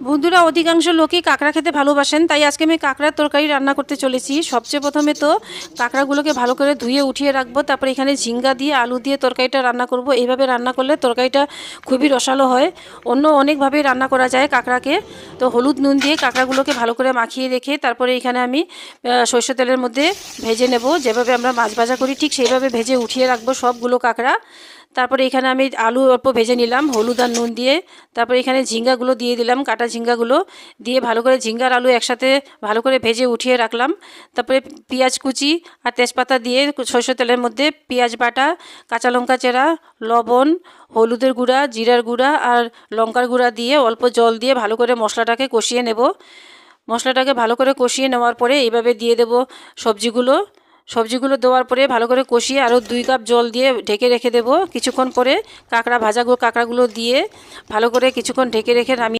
বন্ধুরা, অধিকাংশ লোকই কাঁকড়া খেতে ভালোবাসেন, তাই আজকে আমি কাঁকড়ার তরকারি রান্না করতে চলেছি। সবচেয়ে প্রথমে তো কাঁকড়াগুলোকে ভালো করে ধুয়ে উঠিয়ে রাখবো, তারপর এখানে ঝিঙ্গা দিয়ে আলু দিয়ে তরকারিটা রান্না করব। এইভাবে রান্না করলে তরকারিটা খুবই রসালো হয়। অন্য অনেকভাবেই রান্না করা যায় কাঁকড়াকে। তো হলুদ নুন দিয়ে কাঁকড়াগুলোকে ভালো করে মাখিয়ে রেখে তারপরে এখানে আমি সরষে তেলের মধ্যে ভেজে নেব। যেভাবে আমরা মাছ ভাজা করি ঠিক সেইভাবে ভেজে উঠিয়ে রাখবো সবগুলো কাঁকড়া। তারপরে এখানে আমি আলু অল্প ভেজে নিলাম হলুদ আর নুন দিয়ে। তারপরে এখানে ঝিঙ্গাগুলো দিয়ে দিলাম, কাটা ঝিঙ্গাগুলো দিয়ে ভালো করে ঝিঙ্গার আলু একসাথে ভালো করে ভেজে উঠিয়ে রাখলাম। তারপরে পেঁয়াজ কুচি আর তেজপাতা দিয়ে সরষের তেলের মধ্যে পেঁয়াজ বাটা, কাঁচা লঙ্কা চেরা, লবণ, হলুদের গুঁড়া, জিরার গুঁড়া আর লঙ্কার গুঁড়া দিয়ে অল্প জল দিয়ে ভালো করে মশলাটাকে কষিয়ে নেব। মশলাটাকে ভালো করে কষিয়ে নেওয়ার পরে এইভাবে দিয়ে দেব সবজিগুলো দেওয়ার পরে ভালো করে কষিয়ে আরও 2 কাপ জল দিয়ে ঢেকে রেখে দেব। কিছুক্ষণ পরে কাঁকড়াগুলো দিয়ে ভালো করে কিছুক্ষণ ঢেকে রেখে নামিয়ে